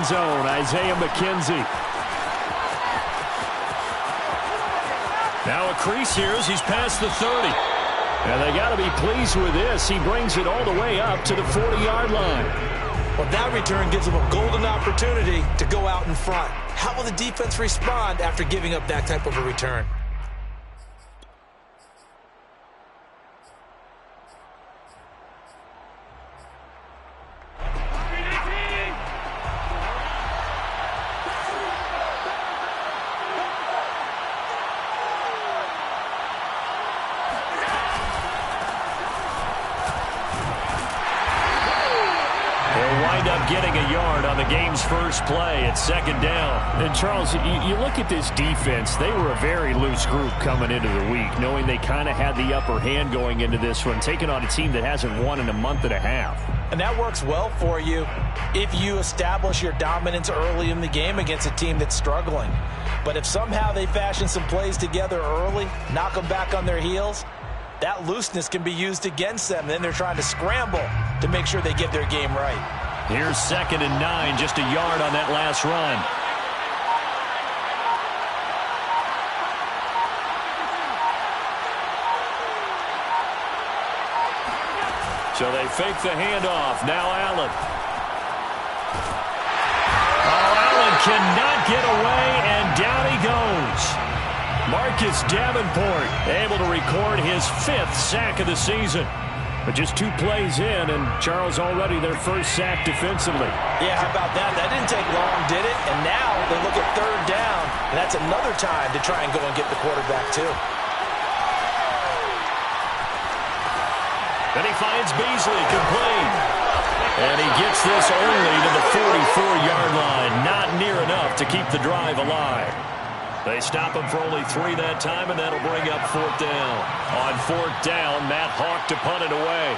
end zone, Isaiah McKenzie. Now a crease here as he's past the 30. And they got to be pleased with this. He brings it all the way up to the 40-yard line. Well, that return gives them a golden opportunity to go out in front. How will the defense respond after giving up that type of a return? Getting a yard on the game's first play. It's second down. And Charles, you look at this defense, they were a very loose group coming into the week, knowing they kind of had the upper hand going into this one, taking on a team that hasn't won in a month and a half. And that works well for you if you establish your dominance early in the game against a team that's struggling. But if somehow they fashion some plays together early, knock them back on their heels, that looseness can be used against them. Then they're trying to scramble to make sure they get their game right. Here's 2nd and 9, just a yard on that last run. So they fake the handoff. Now Allen. Oh, Allen cannot get away, and down he goes. Marcus Davenport able to record his 5th sack of the season. But just 2 plays in, and Charles already their first sack defensively. Yeah, how about that? That didn't take long, did it? And now they look at 3rd down, and that's another time to try and go and get the quarterback, too. Then he finds Beasley, complete. And he gets this only to the 44-yard line. Not near enough to keep the drive alive. They stop him for only 3 that time, and that'll bring up 4th down. On 4th down, Matt Hawk to punt it away.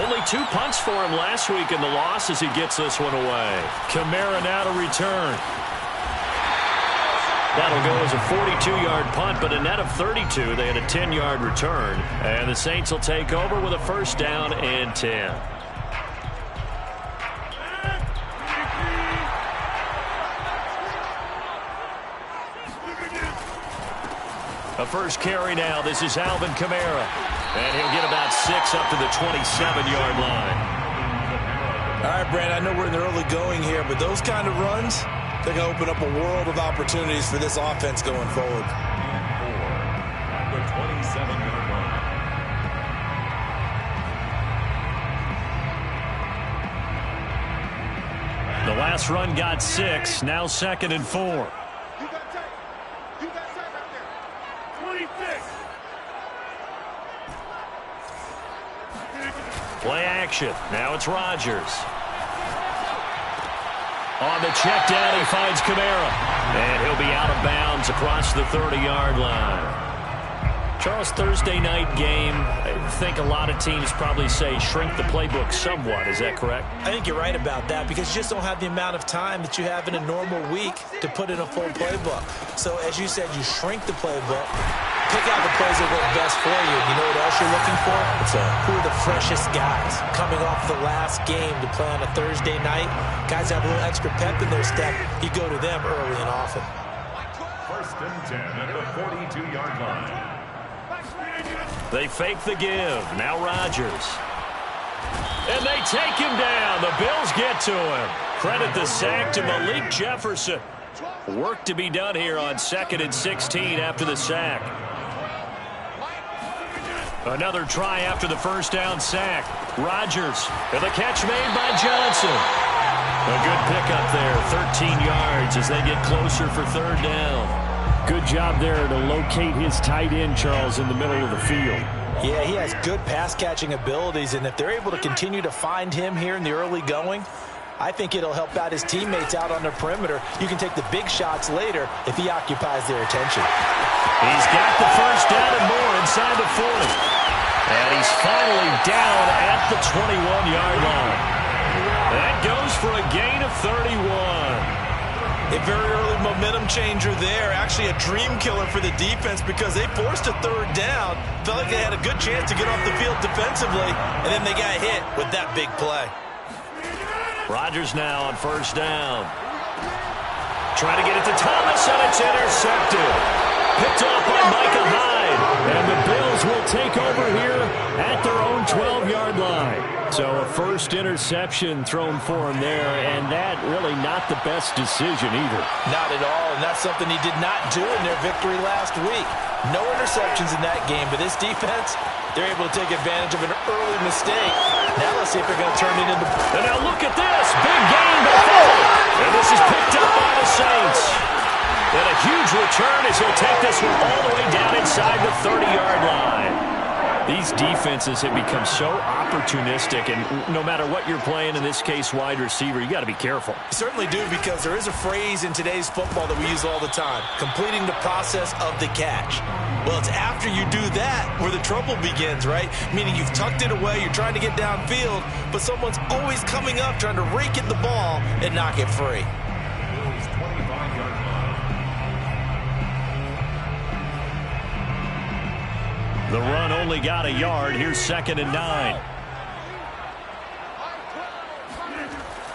Only 2 punts for him last week in the loss as he gets this one away. Kamara now to return. That'll go as a 42-yard punt, but a net of 32. They had a 10-yard return. And the Saints will take over with a 1st down and 10. A first carry now. This is Alvin Kamara. And he'll get about 6 up to the 27-yard line. All right, Brand, I know we're in the early going here, but those kind of runs, they're going to open up a world of opportunities for this offense going forward. At the 27-yard line. The last run got 6. Now 2nd and 4. Play action. Now it's Rodgers. On the check down, he finds Kamara. And he'll be out of bounds across the 30-yard line. Charles, Thursday night game, I think a lot of teams probably say shrink the playbook somewhat. Is that correct? I think you're right about that because you just don't have the amount of time that you have in a normal week to put in a full playbook. So as you said, you shrink the playbook, pick out the plays that work best for you. You know what else you're looking for? Who are the freshest guys coming off the last game to play on a Thursday night? Guys have a little extra pep in their step. You go to them early and often. 1st and 10 at the 42-yard line. They fake the give. Now Rodgers. And they take him down. The Bills get to him. Credit the sack to Malik Jefferson. Work to be done here on 2nd and 16 after the sack. Another try after the 1st down sack. Rodgers. And the catch made by Johnson. A good pickup there. 13 yards as they get closer for 3rd down. Good job there to locate his tight end, Charles, in the middle of the field. Yeah, he has good pass-catching abilities, and if they're able to continue to find him here in the early going, I think it'll help out his teammates out on the perimeter. You can take the big shots later if he occupies their attention. He's got the 1st down and more inside the 40. And he's finally down at the 21-yard line. That goes for a gain of 31. A very early momentum changer there. Actually a dream killer for the defense because they forced a 3rd down. Felt like they had a good chance to get off the field defensively, and then they got hit with that big play. Rodgers now on first down. Trying to get it to Thomas, and it's intercepted. Picked off by Micah Hyde. And the Bills will take over here at their own 12-yard line. So a first interception thrown for him there, and that really not the best decision either. Not at all, and that's something he did not do in their victory last week. No interceptions in that game, but this defense, they're able to take advantage of an early mistake. Now let's see if they're going to turn it into... And now look at this. Big gain by Fuller. And this is picked up by the Saints. And a huge return as he'll take this one all the way down inside the 30-yard line. These defenses have become so opportunistic, and no matter what you're playing, in this case wide receiver, you got to be careful. You certainly do, because there is a phrase in today's football that we use all the time, completing the process of the catch. Well, it's after you do that where the trouble begins, right? Meaning you've tucked it away, you're trying to get downfield, but someone's always coming up trying to rake in the ball and knock it free. The run only got a yard. Here's 2nd and 9.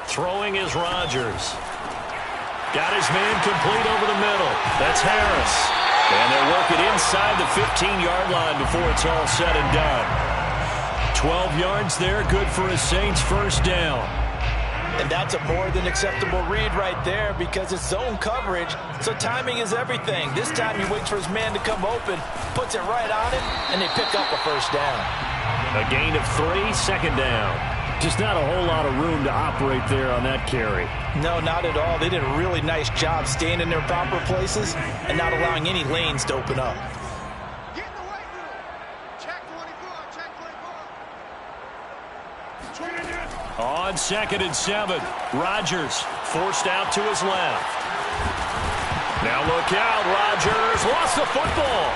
Throwing is Rodgers. Got his man complete over the middle. That's Harris. And they'll work it inside the 15-yard line before it's all said and done. 12 yards there, good for a Saints first down. And that's a more than acceptable read right there, because it's zone coverage, so timing is everything. This time he waits for his man to come open, puts it right on him, and they pick up a first down. A gain of 3, 2nd down. Just not a whole lot of room to operate there on that carry. No, not at all. They did a really nice job staying in their proper places and not allowing any lanes to open up. On 2nd and 7, Rodgers forced out to his left. Now look out, Rodgers lost the football.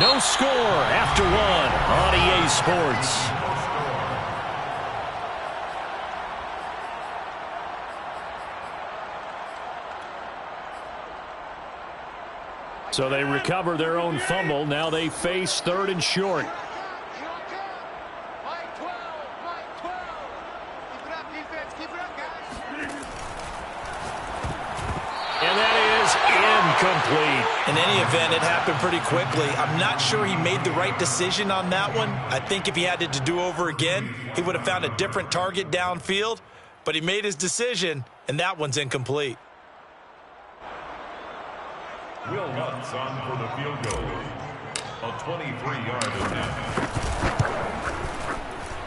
No score after 1 on EA Sports. So they recover their own fumble. Now they face 3rd and short. Complete. In any event, it happened pretty quickly. I'm not sure he made the right decision on that one. I think if he had it to do over again, he would have found a different target downfield. But he made his decision, and that one's incomplete. Will Lutz on for the field goal. A 23-yard attempt.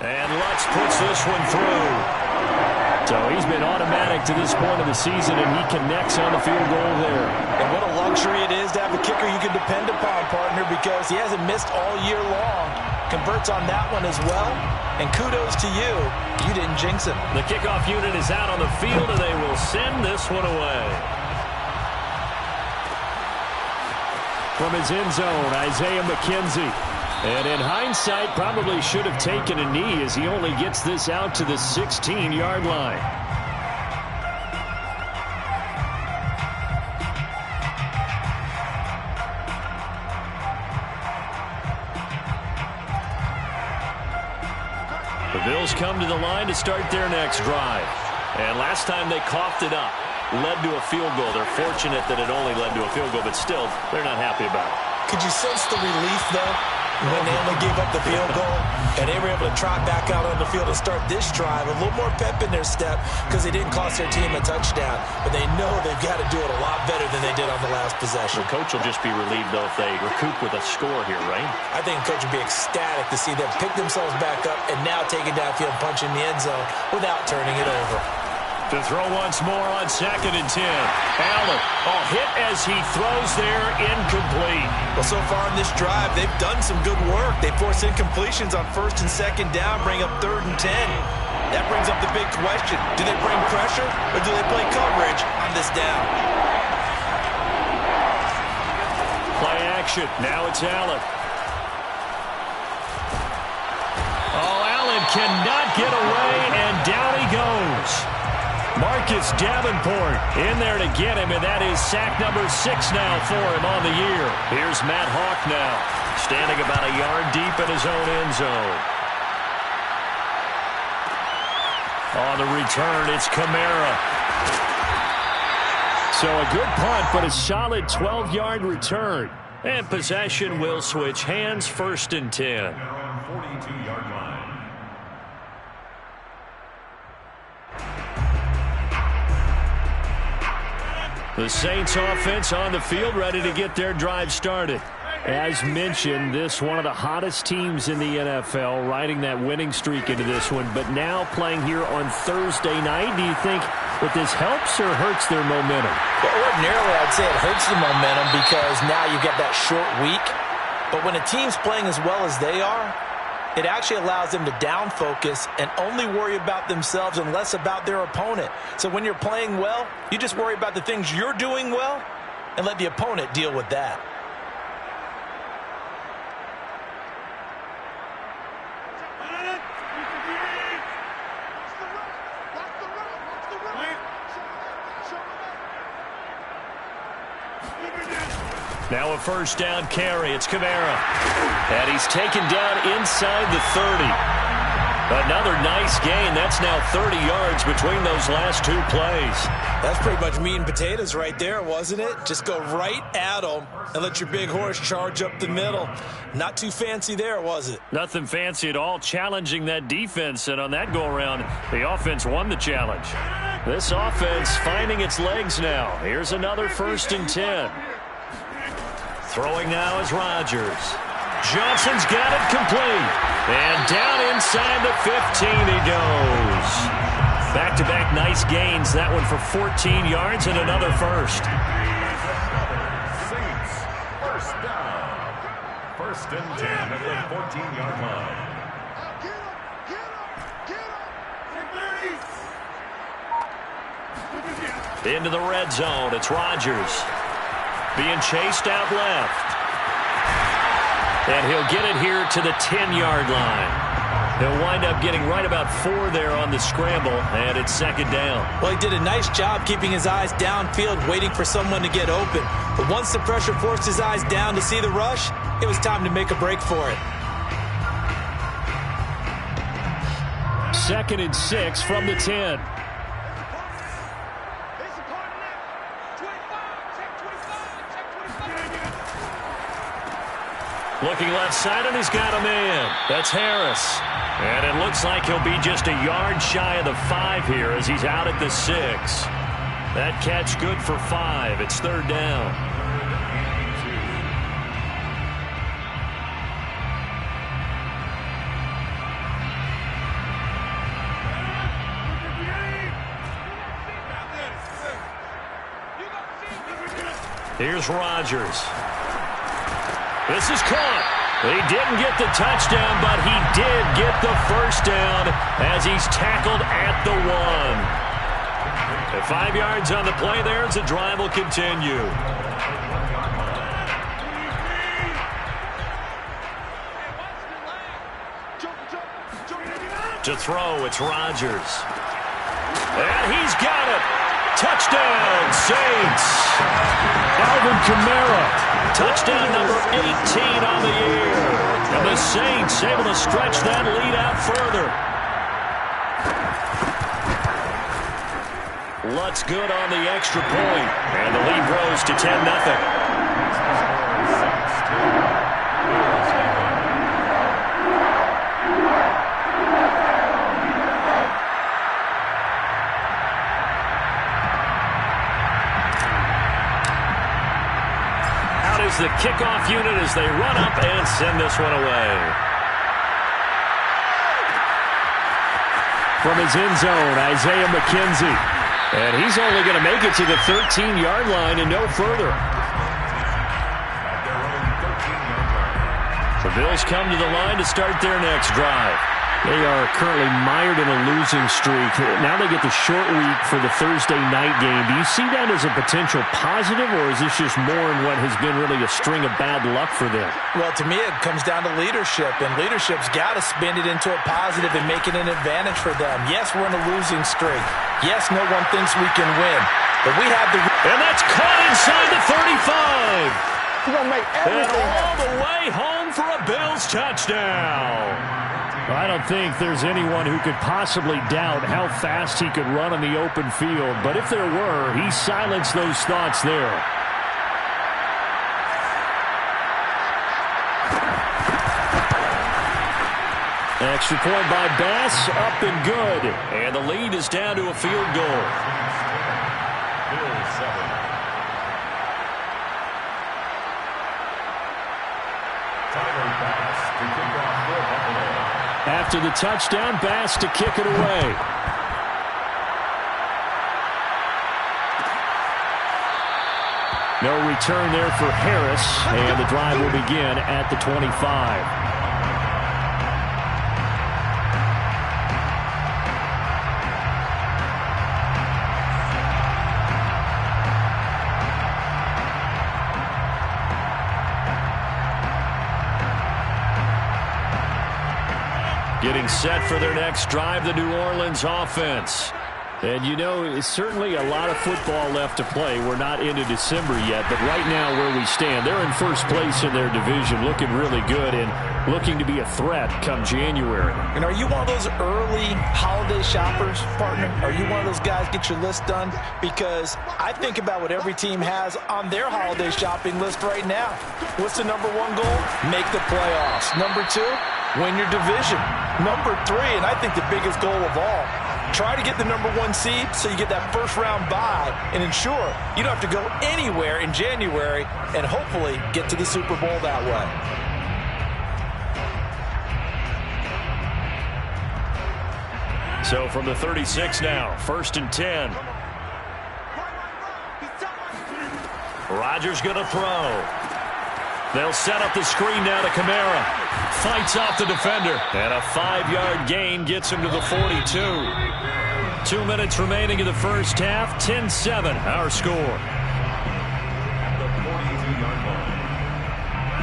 And Lutz puts this one through. So he's been automatic to this point of the season, and he connects on the field goal there. And what a luxury it is to have a kicker you can depend upon, partner, because he hasn't missed all year long. Converts on that one as well. And kudos to you. You didn't jinx him. The kickoff unit is out on the field, and they will send this one away. From his end zone, Isaiah McKenzie. And in hindsight, probably should have taken a knee as he only gets this out to the 16-yard line. The Bills come to the line to start their next drive. And last time they coughed it up, led to a field goal. They're fortunate that it only led to a field goal, but still, they're not happy about it. Could you sense the relief, though, when they only gave up the field goal and they were able to trot back out on the field and start this drive? A little more pep in their step because they didn't cost their team a touchdown, but they know they've got to do it a lot better than they did on the last possession. The coach will just be relieved, though, if they recoup with a score here, right? I think the coach would be ecstatic to see them pick themselves back up and now take it downfield, punch in the end zone without turning it over. To throw once more on 2nd and 10. Allen, all hit as he throws there, incomplete. Well, so far in this drive, they've done some good work. They force incompletions on 1st and 2nd down, bring up 3rd and 10. That brings up the big question. Do they bring pressure or do they play coverage on this down? Play action. Now it's Allen. Oh, Allen cannot get away, and down he goes. Marcus Davenport in there to get him, and that is sack number 6 now for him on the year. Here's Matt Hawk now, standing about a yard deep in his own end zone. On the return, it's Kamara. So a good punt, but a solid 12-yard return. And possession will switch hands, 1st and 10. They're on 42-yard line. The Saints offense on the field, ready to get their drive started. As mentioned, this one of the hottest teams in the NFL, riding that winning streak into this one, but now playing here on Thursday night. Do you think that this helps or hurts their momentum? Well, ordinarily, I'd say it hurts the momentum because now you get that short week. But when a team's playing as well as they are, it actually allows them to down focus and only worry about themselves and less about their opponent. So when you're playing well, you just worry about the things you're doing well and let the opponent deal with that. Now a 1st down carry. It's Kamara. And he's taken down inside the 30. Another nice gain. That's now 30 yards between those last 2 plays. That's pretty much meat and potatoes right there, wasn't it? Just go right at them and let your big horse charge up the middle. Not too fancy there, was it? Nothing fancy at all, challenging that defense. And on that go-around, the offense won the challenge. This offense finding its legs now. Here's another 1st and 10. Throwing now is Rodgers. Johnson's got it complete. And down inside the 15 he goes. Back-to-back nice gains. That one for 14 yards and another 1st. Saints, 1st down. 1st and 10 at the 14-yard line. Into the red zone. It's Rodgers. Being chased out left. And he'll get it here to the 10-yard line. He'll wind up getting right about 4 there on the scramble, and it's 2nd down. Well, he did a nice job keeping his eyes downfield, waiting for someone to get open. But once the pressure forced his eyes down to see the rush, it was time to make a break for it. 2nd and 6 from the 10. Looking left side, and he's got a man. That's Harris. And it looks like he'll be just a yard shy of the 5 here as he's out at the 6. That catch good for 5. It's 3rd down. Here's Rodgers. This is caught. He didn't get the touchdown, but he did get the 1st down as he's tackled at the 1. At 5 yards on the play there, as the drive will continue. To throw, it's Rodgers. And he's got it. Touchdown, Saints. Alvin Kamara. Touchdown number 18 on the year. And the Saints able to stretch that lead out further. Lutz good on the extra point. And the lead grows to 10-0. The kickoff unit as they run up and send this one away. From his end zone, Isaiah McKenzie. And he's only going to make it to the 13-yard line and no further. The Bills come to the line to start their next drive. They are currently mired in a losing streak. Now they get the short week for the Thursday night game. Do you see that as a potential positive, or is this just more in what has been really a string of bad luck for them? Well, to me, it comes down to leadership, and leadership's got to spin it into a positive and make it an advantage for them. Yes, we're in a losing streak. Yes, no one thinks we can win, but we have the... And that's caught inside the 35. He's going to make everything and all the way home for a Bills touchdown. I don't think there's anyone who could possibly doubt how fast he could run on the open field. But if there were, he silenced those thoughts there. Extra point by Bass, up and good. And the lead is down to a field goal. After the touchdown, Bass to kick it away. No return there for Harris, and the drive will begin at the 25. Getting set for their next drive, the New Orleans offense. And, you know, it's certainly a lot of football left to play. We're not into December yet, but right now where we stand, they're in first place in their division, looking really good and looking to be a threat come January. And are you one of those early holiday shoppers, partner? Are you one of those guys get your list done? Because I think about what every team has on their holiday shopping list right now. What's the number one goal? Make the playoffs. Number two, win your division. Number three, and I think the biggest goal of all, try to get the number one seed so you get that first round bye and ensure you don't have to go anywhere in January and hopefully get to the Super Bowl that way. So from the 36 now, 1st and 10. Rodgers going to throw. They'll set up the screen now to Kamara. Fights off the defender. And a 5-yard gain gets him to the 42. 2 minutes remaining in the first half. 10-7, our score.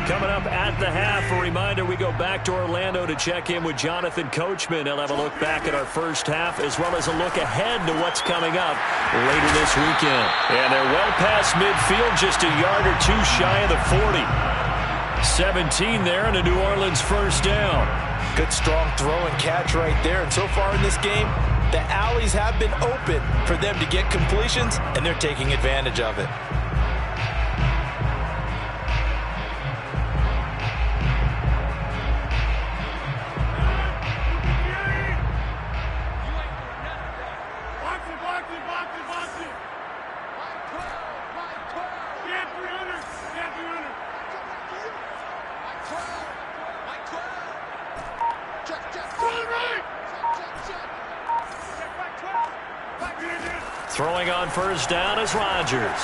Coming up at the half, a reminder, we go back to Orlando to check in with Jonathan Coachman. He'll have a look back at our first half as well as a look ahead to what's coming up later this weekend. And they're well past midfield, just a yard or two shy of the 40. 17 there and a New Orleans first down. Good strong throw and catch right there. And so far in this game, the alleys have been open for them to get completions, and they're taking advantage of it. Throwing on first down is Rodgers.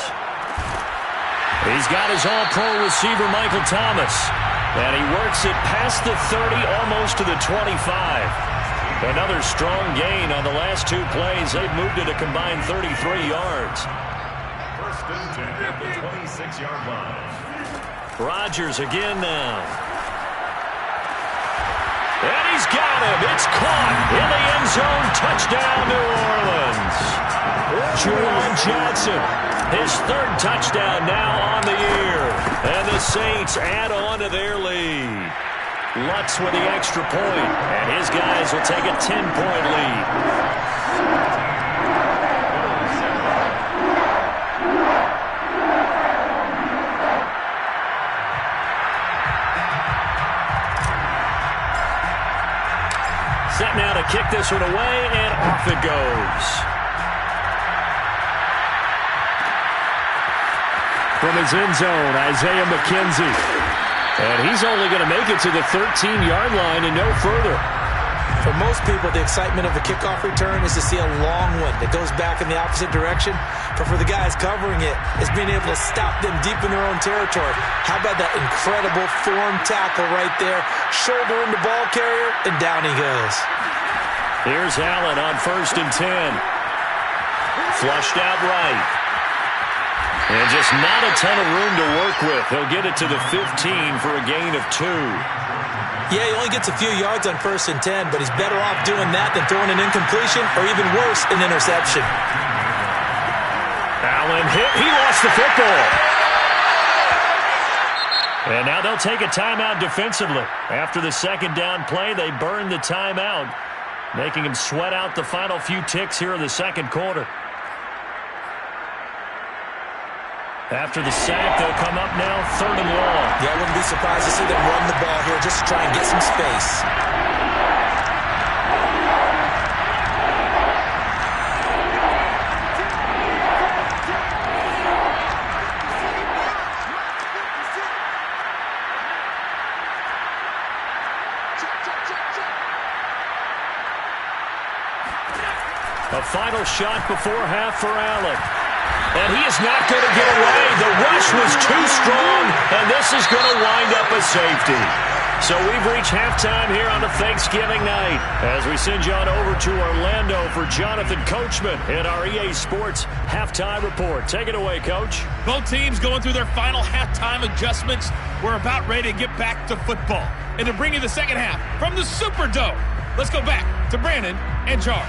He's got his all-pro receiver, Michael Thomas. And he works it past the 30, almost to the 25. Another strong gain on the last two plays. They've moved it a combined 33 yards. First and 10 at the 26-yard line. Rodgers again now. And he's got him. It's caught in the end zone. Touchdown, New Orleans. Juwan Johnson, his third touchdown now on the year. And the Saints add on to their lead. Lutz with the extra point, and his guys will take a 10-point lead. Set now to kick this one away, and off it goes. From his end zone, Isaiah McKenzie. And he's only going to make it to the 13-yard line and no further. For most people, the excitement of a kickoff return is to see a long one that goes back in the opposite direction. But for the guys covering it, it's being able to stop them deep in their own territory. How about that incredible form tackle right there? Shoulder in the ball carrier, and down he goes. Here's Allen on 1st and 10. Flushed out right. And just not a ton of room to work with. He'll get it to the 15 for a gain of 2. Yeah, he only gets a few yards on 1st and 10, but he's better off doing that than throwing an incompletion or even worse, an interception. Allen hit. He lost the football. And now they'll take a timeout defensively. After the second down play, they burn the timeout, making them sweat out the final few ticks here in the second quarter. After the sack, they'll come up now 3rd and long. Yeah, I wouldn't be surprised to see them run the ball here just to try and get some space. A final shot before half for Allen. And he is not going to get away. The rush was too strong, and this is going to wind up a safety. So we've reached halftime here on a Thanksgiving night as we send you on over to Orlando for Jonathan Coachman in our EA Sports Halftime Report. Take it away, Coach. Both teams going through their final halftime adjustments. We're about ready to get back to football. And to bring you the second half from the Superdome, let's go back to Brandon and Charles.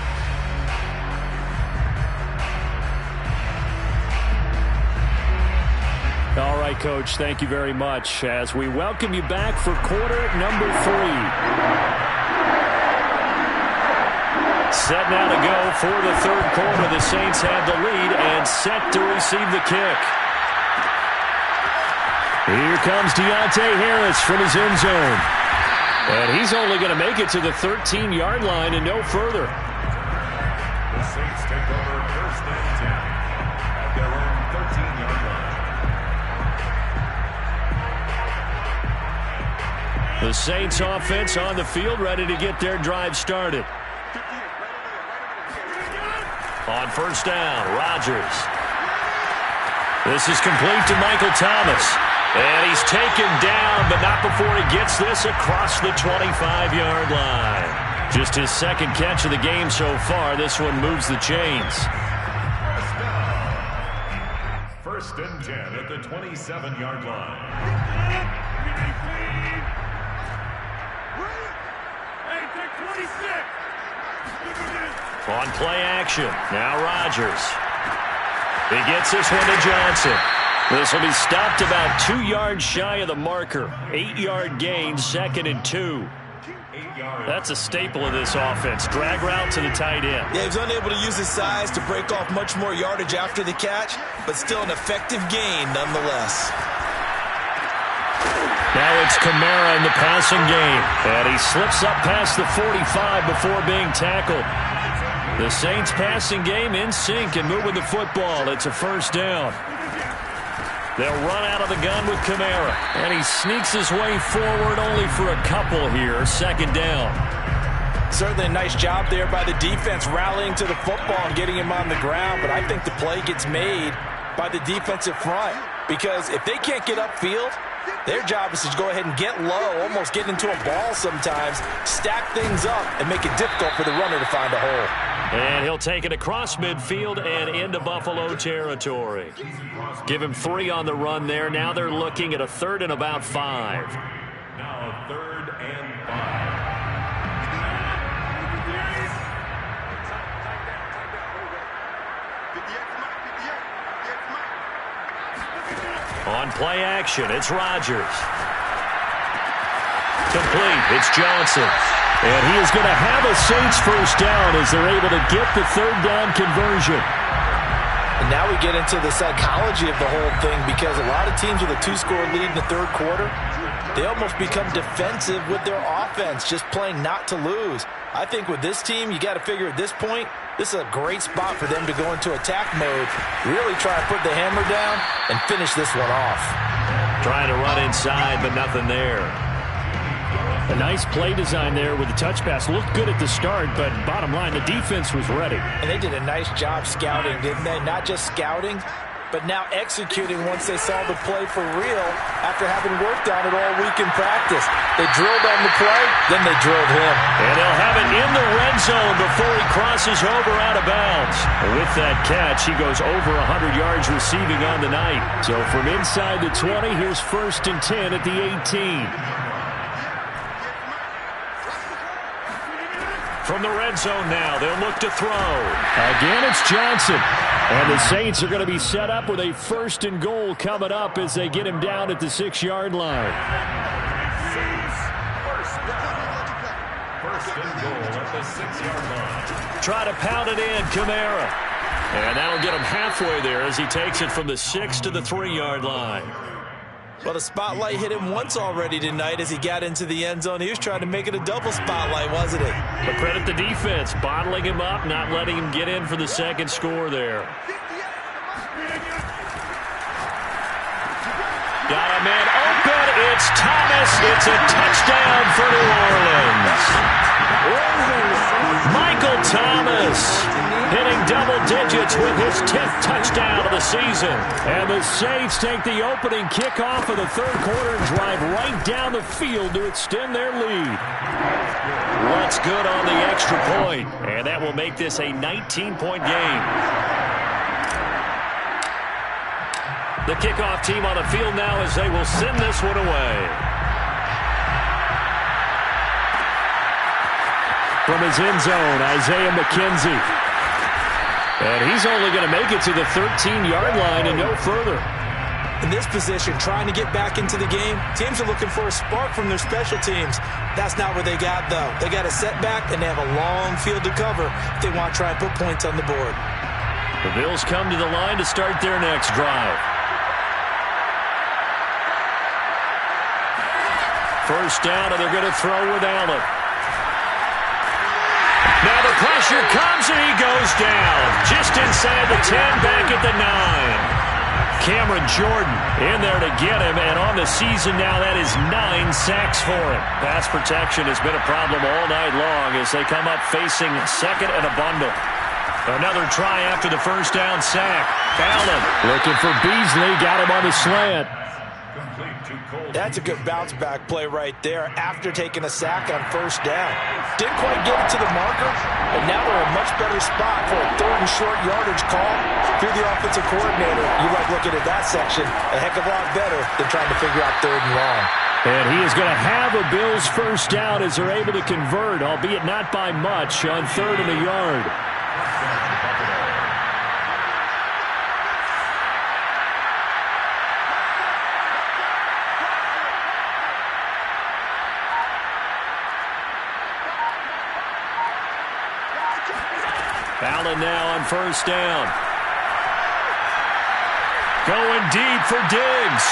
All right, Coach, thank you very much as we welcome you back for quarter number 3. Set now to go for the third quarter. The Saints have the lead and set to receive the kick. Here comes Deontay Harris from his end zone. And he's only going to make it to the 13-yard line and no further. The Saints take over 1st and 10 at their own 13-yard line. The Saints offense on the field, ready to get their drive started. On 1st down, Rodgers. This is complete to Michael Thomas. And he's taken down, but not before he gets this across the 25-yard line. Just his second catch of the game so far. This one moves the chains. 1st and 10 at the 27-yard line. On play action, now Rodgers. He gets this one to Johnson. This will be stopped about 2 yards shy of the marker. 8-yard gain, 2nd and 2. That's a staple of this offense. Drag route to the tight end. Yeah, he was unable to use his size to break off much more yardage after the catch, but still an effective gain nonetheless. Now it's Kamara in the passing game. And he slips up past the 45 before being tackled. The Saints passing game in sync and moving the football. It's a 1st down. They'll run out of the gun with Kamara. And he sneaks his way forward only for a couple here. 2nd down. Certainly a nice job there by the defense rallying to the football and getting him on the ground. But I think the play gets made by the defensive front. Because if they can't get upfield, their job is to go ahead and get low, almost get into a ball sometimes, stack things up, and make it difficult for the runner to find a hole. And he'll take it across midfield and into Buffalo territory. Give him 3 on the run there. Now they're looking at a 3rd and about 5. Now 3rd and 5. On play action, it's Rodgers. Complete, it's Johnson. And he is going to have a Saints 1st down as they're able to get the 3rd down conversion. And now we get into the psychology of the whole thing because a lot of teams with a 2-score lead in the 3rd quarter, they almost become defensive with their offense, just playing not to lose. I think with this team, you got to figure at this point, this is a great spot for them to go into attack mode, really try to put the hammer down and finish this one off. Trying to run inside, but nothing there. A nice play design there with the touch pass. Looked good at the start, but bottom line, the defense was ready. And they did a nice job scouting, didn't they? Not just scouting, but now executing once they saw the play for real after having worked on it all week in practice. They drilled on the play, then they drilled him. And they'll have it in the red zone before he crosses over out of bounds. With that catch, he goes over 100 yards receiving on the night. So from inside the 20, here's 1st and 10 at the 18. From the red zone now, they'll look to throw. Again, it's Johnson. And the Saints are going to be set up with a 1st and goal coming up as they get him down at the 6-yard line. First and goal at the 6-yard line. Try to pound it in, Kamara. And that'll get him halfway there as he takes it from the 6 to the 3-yard line. Well, the spotlight hit him once already tonight as he got into the end zone. He was trying to make it a double spotlight, wasn't it? But credit the defense, bottling him up, not letting him get in for the second score there. Got a man open. It's Thomas. It's a touchdown for New Orleans. Michael Thomas hitting double digits with his 10th touchdown of the season. And the Saints take the opening kickoff of the 3rd quarter and drive right down the field to extend their lead. What's good on the extra point? And that will make this a 19-point game. The kickoff team on the field now as they will send this one away. From his end zone, Isaiah McKenzie. And he's only going to make it to the 13-yard line and no further. In this position, trying to get back into the game, teams are looking for a spark from their special teams. That's not what they got, though. They got a setback, and they have a long field to cover if they want to try and put points on the board. The Bills come to the line to start their next drive. First down, and they're going to throw with Allen. Now the pressure comes, and he goes down. Just inside the 10, back at the 9. Cameron Jordan in there to get him, and on the season now, that is 9 sacks for him. Pass protection has been a problem all night long as they come up facing second and a bundle. Another try after the first down sack. Allen looking for Beasley, got him on the slant. That's a good bounce-back play right there after taking a sack on first down. Didn't quite get it to the marker, but now they're in a much better spot for a 3rd and short yardage call. If you're the offensive coordinator, you like looking at that section a heck of a lot better than trying to figure out 3rd and long. And he is going to have a Bills first down as they're able to convert, albeit not by much, on 3rd and a yard. Allen now on first down. Going deep for Diggs.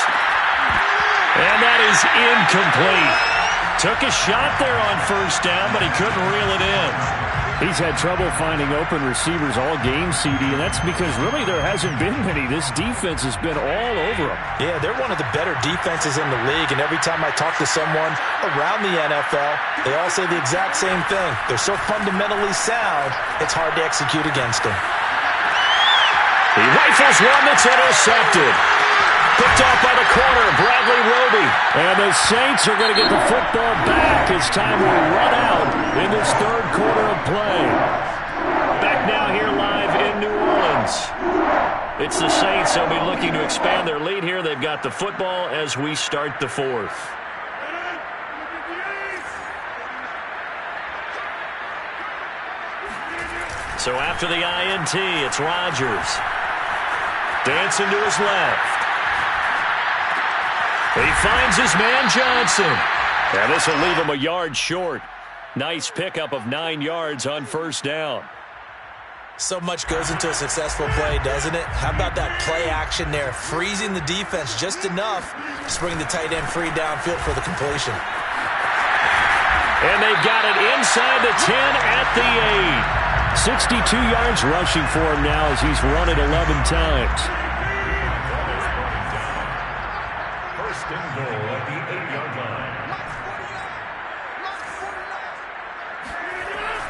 And that is incomplete. Took a shot there on first down, but he couldn't reel it in. He's had trouble finding open receivers all game, CD, and that's because really there hasn't been many. This defense has been all over him. Yeah, they're one of the better defenses in the league, and every time I talk to someone around the NFL, they all say the exact same thing. They're so fundamentally sound, it's hard to execute against them. He rifles one that's intercepted. Picked off by the corner, Bradley Roby. And the Saints are going to get the football back as time will run out in this 3rd quarter of play. Back now here live in New Orleans. It's the Saints. They'll be looking to expand their lead here. They've got the football as we start the 4th. So after the INT, it's Rodgers. Dancing to his left. He finds his man Johnson. And this will leave him a yard short. Nice pickup of 9 yards on first down. So much goes into a successful play, doesn't it? How about that play action there? Freezing the defense just enough to bring the tight end free downfield for the completion. And they've got it inside the 10 at the 8. 62 yards rushing for him now as he's run it 11 times. First and goal at the 8-yard line.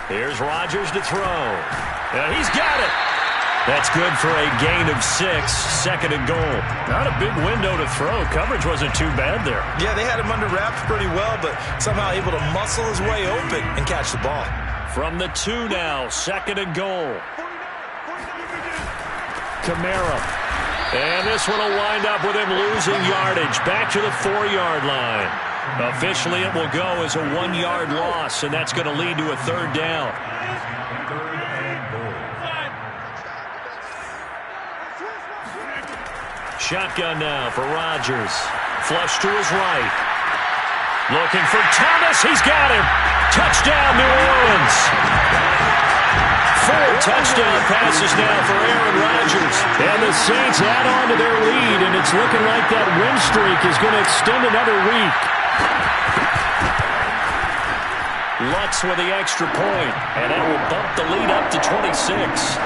Here's Rodgers to throw. And he's got it. That's good for a gain of 6, 2nd and goal. Not a big window to throw. Coverage wasn't too bad there. Yeah, they had him under wraps pretty well, but somehow able to muscle his way open and catch the ball. From the 2 now, 2nd and goal. Kamara. And this one will wind up with him losing yardage. Back to the 4-yard line. Officially, it will go as a 1-yard loss, and that's going to lead to a third down. Third and goal. Shotgun now for Rodgers. Flush to his right. Looking for Thomas. He's got him. Touchdown, New Orleans. 4 touchdown passes now for Aaron Rodgers. And the Saints add on to their lead, and it's looking like that win streak is going to extend another week. Lutz with the extra point, and that will bump the lead up to 26.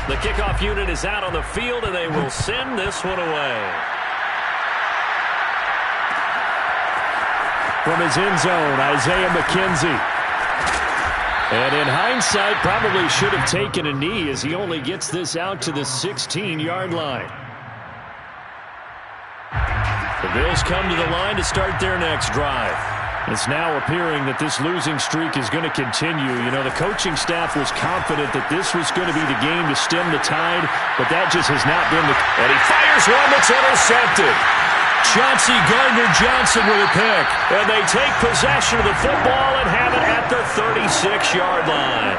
The kickoff unit is out on the field, and they will send this one away. From his end zone, Isaiah McKenzie. And in hindsight, probably should have taken a knee as he only gets this out to the 16-yard line. The Bills come to the line to start their next drive. It's now appearing that this losing streak is going to continue. You know, the coaching staff was confident that this was going to be the game to stem the tide, but that just has not been the... And he fires one that's intercepted. Chauncey Gardner-Johnson with a pick. And they take possession of the football and have it at the 36-yard line.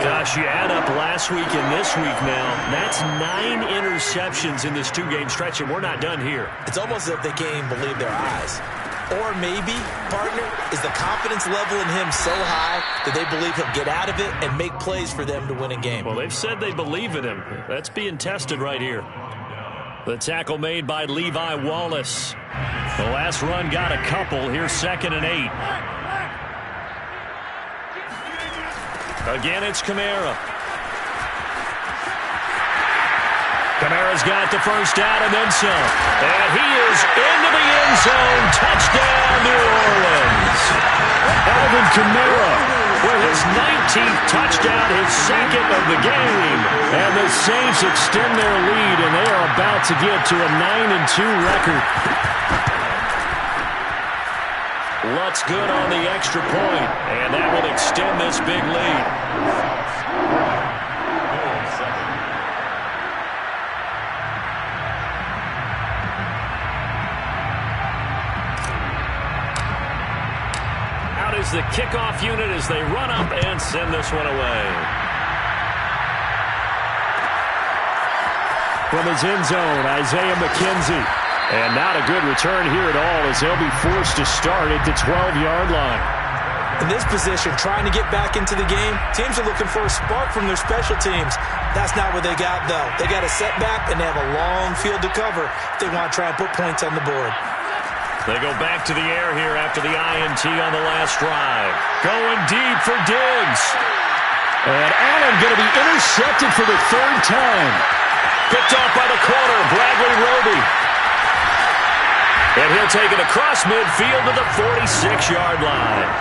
Gosh, you add up last week and this week now, that's 9 interceptions in this 2-game stretch, and we're not done here. It's almost as if they can't even believe their eyes. Or maybe, partner, is the confidence level in him so high that they believe he'll get out of it and make plays for them to win a game. Well, they've said they believe in him. That's being tested right here. The tackle made by Levi Wallace. The last run got a couple. Here's 2nd and 8. Again, it's Kamara. Kamara's got the first down and then some. And he is into the end zone. Touchdown, New Orleans. Alvin Kamara with his 19th touchdown, his 2nd of the game. And the Saints extend their lead, and they are about to get to a 9-2 record. Lutz good on the extra point, and that will extend this big lead. Is the kickoff unit as they run up and send this one away. From his end zone, Isaiah McKenzie. And not a good return here at all as they'll be forced to start at the 12-yard line. In this position, trying to get back into the game, teams are looking for a spark from their special teams. That's not what they got, though. They got a setback, and they have a long field to cover if they want to try and put points on the board. They go back to the air here after the INT on the last drive. Going deep for Diggs. And Allen going to be intercepted for the 3rd time. Picked off by the corner, Bradley Roby. And he'll take it across midfield to the 46-yard line.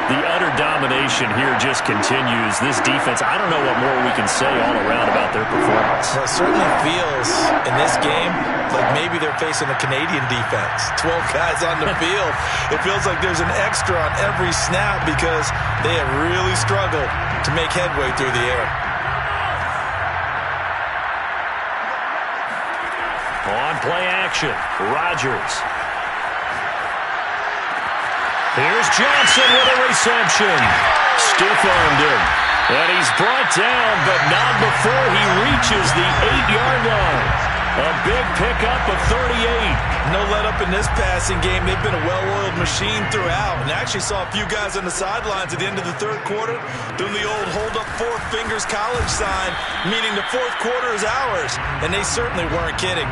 The utter domination here just continues. This defense, I don't know what more we can say all around about their performance. Well, it certainly feels in this game like maybe they're facing a Canadian defense. 12 guys on the field. It feels like there's an extra on every snap because they have really struggled to make headway through the air. On play action, Rodgers. Here's Johnson with a reception. Stiff-armed him. And he's brought down, but not before he reaches the 8-yard line. A big pickup of 38. No let-up in this passing game. They've been a well-oiled machine throughout. And I actually saw a few guys on the sidelines at the end of the 3rd quarter doing the old hold-up 4 fingers college sign, meaning the 4th quarter is ours. And they certainly weren't kidding.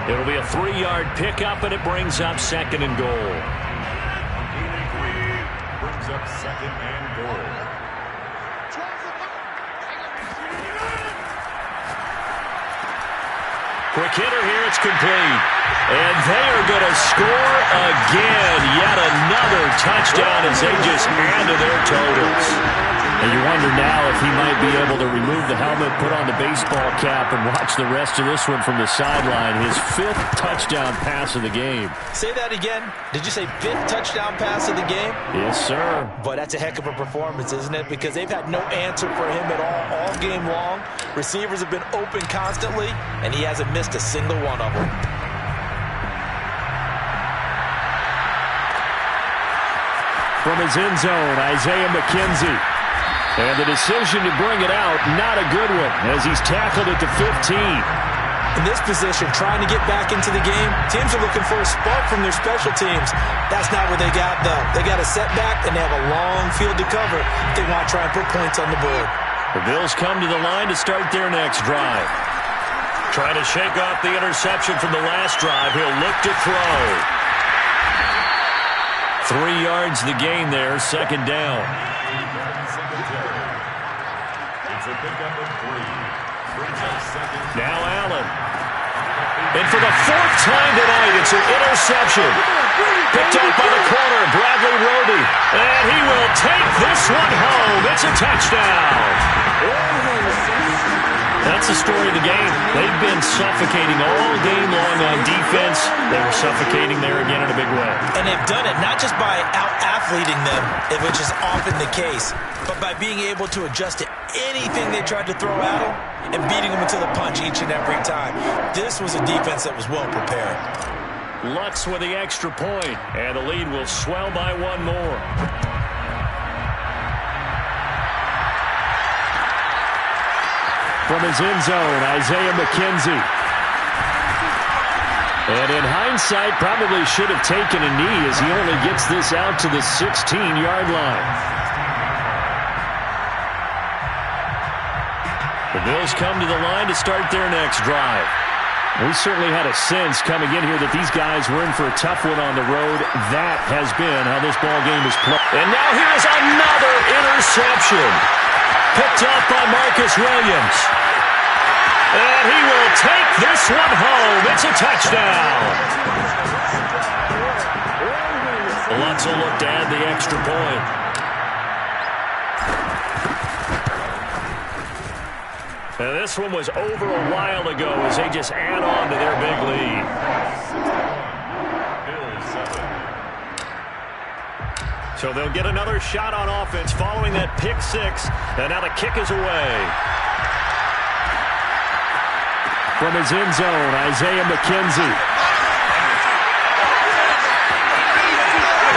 It'll be a 3-yard pickup, and it brings up 2nd and goal. Brings up 2nd and goal. Quick hitter here, it's complete. And they are going to score again. Yet another touchdown as they just add to their totals. And you wonder now if he might be able to remove the helmet, put on the baseball cap, and watch the rest of this one from the sideline. His 5th touchdown pass of the game. Say that again. Did you say 5th touchdown pass of the game? Yes, sir. But that's a heck of a performance, isn't it? Because they've had no answer for him at all game long. Receivers have been open constantly, and he hasn't missed a single one of them. From his end zone, Isaiah McKenzie. And the decision to bring it out, not a good one, as he's tackled at the 15. In this position, trying to get back into the game, teams are looking for a spark from their special teams. That's not what they got, though. They got a setback, and they have a long field to cover if they want to try and put points on the board. The Bills come to the line to start their next drive. Trying to shake off the interception from the last drive. He'll look to throw. 3 yards the gain there, 2nd down. Now Allen. And for the 4th time tonight, it's an interception. Picked up by the corner, Bradley Roby. And he will take this one home. It's a touchdown. That's the story of the game. They've been suffocating all game long on defense. They were suffocating there again in a big way. And they've done it not just by out-athleting them, which is often the case, but by being able to adjust to anything they tried to throw at them and beating them into the punch each and every time. This was a defense that was well prepared. Lutz with the extra point, and the lead will swell by 1 more. From his end zone, Isaiah McKenzie. And in hindsight, probably should have taken a knee as he only gets this out to the 16-yard line. The Bills come to the line to start their next drive. We certainly had a sense coming in here that these guys were in for a tough one on the road. That has been how this ball game is played. And now here's another interception. Picked up by Marcus Williams. And he will take this one home. It's a touchdown. Lutz will look to add the extra point. And this one was over a while ago as they just add on to their big lead. So they'll get another shot on offense following that pick 6. And now the kick is away. From his end zone, Isaiah McKenzie.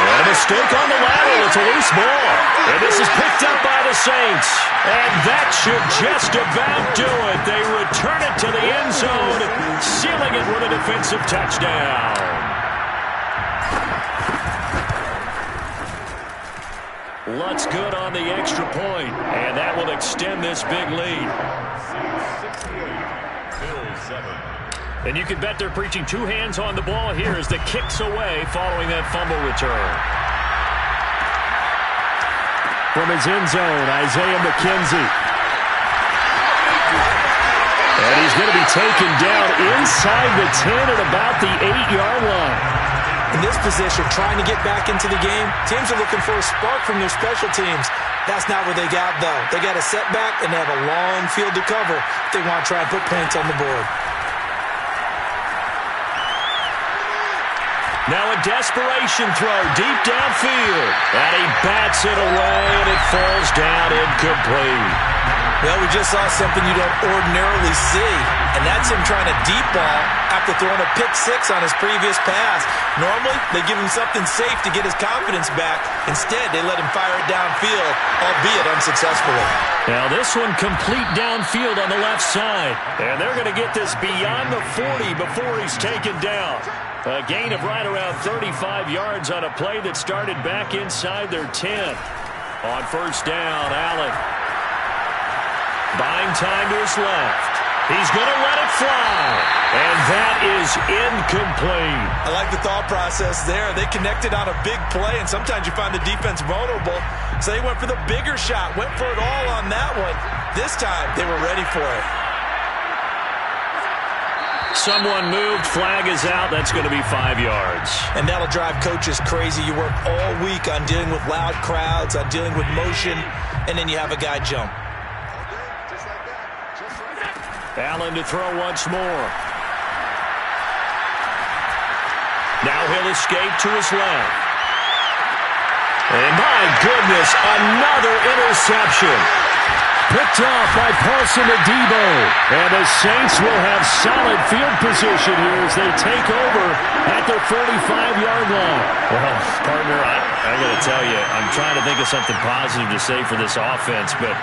And a mistake on the lateral. It's a loose ball. And this is picked up by the Saints. And that should just about do it. They return it to the end zone, sealing it with a defensive touchdown. Lutz good on the extra point, and that will extend this big lead. And you can bet they're preaching 2 hands on the ball here as the kick's away following that fumble return. From his end zone, Isaiah McKenzie. And he's going to be taken down inside the 10 at about the 8-yard line. In this position, trying to get back into the game, teams are looking for a spark from their special teams. That's not what they got, though. They got a setback, and they have a long field to cover if they want to try and put points on the board. Now a desperation throw deep downfield. And he bats it away, and it falls down incomplete. Well, we just saw something you don't ordinarily see, and that's him trying to deep ball after throwing a pick 6 on his previous pass. Normally, they give him something safe to get his confidence back. Instead, they let him fire it downfield, albeit unsuccessfully. Now this one complete downfield on the left side, and they're going to get this beyond the 40 before he's taken down. A gain of right around 35 yards on a play that started back inside their 10. On first down, Allen. Buying time to his left. He's going to let it fly. And that is incomplete. I like the thought process there. They connected on a big play, and sometimes you find the defense vulnerable. So they went for the bigger shot, went for it all on that one. This time, they were ready for it. Someone moved. Flag is out. That's going to be 5 yards. And that'll drive coaches crazy. You work all week on dealing with loud crowds, on dealing with motion, and then you have a guy jump. Allen to throw once more. Now he'll escape to his left. And my goodness, another interception. Picked off by Paulson Adebo. And the Saints will have solid field position here as they take over at their 45-yard line. Well, partner, I got to tell you, I'm trying to think of something positive to say for this offense, but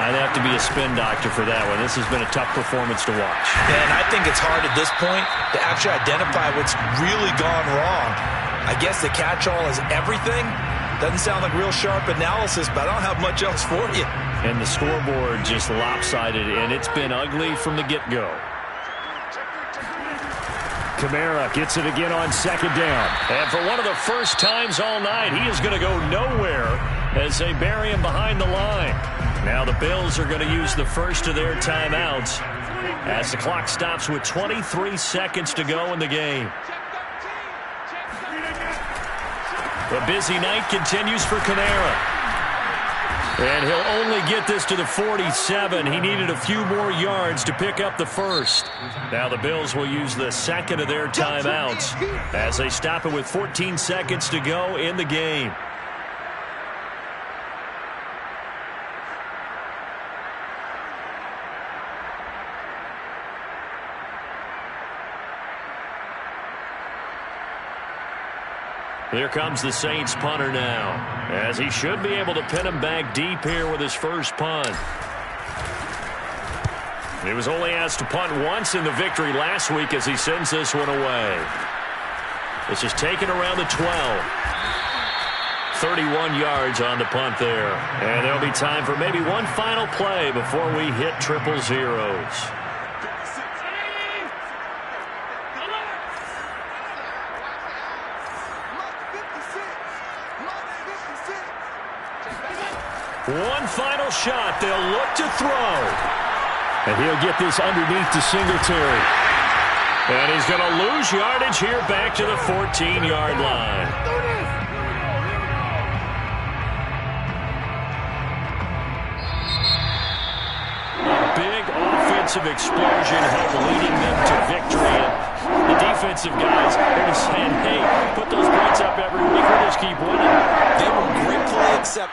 I'd have to be a spin doctor for that one. This has been a tough performance to watch. And I think it's hard at this point to actually identify what's really gone wrong. I guess the catch-all is everything. Doesn't sound like real sharp analysis, but I don't have much else for you. And the scoreboard just lopsided, and it's been ugly from the get-go. Kamara gets it again on second down. And for one of the first times all night, he is going to go nowhere as they bury him behind the line. Now the Bills are going to use the first of their timeouts as the clock stops with 23 seconds to go in the game. The busy night continues for Kamara. And he'll only get this to the 47. He needed a few more yards to pick up the first. Now the Bills will use the second of their timeouts as they stop it with 14 seconds to go in the game. Here comes the Saints punter now, as he should be able to pin him back deep here with his first punt. He was only asked to punt once in the victory last week as he sends this one away. This is taken around the 12. 31 yards on the punt there. And there'll be time for maybe one final play before we hit triple zeros. One final shot. They'll look to throw. And he'll get this underneath to Singletary. And he's going to lose yardage here back to the 14-yard line. A big offensive explosion helped leading them to victory. And the defensive guys are just saying, hey,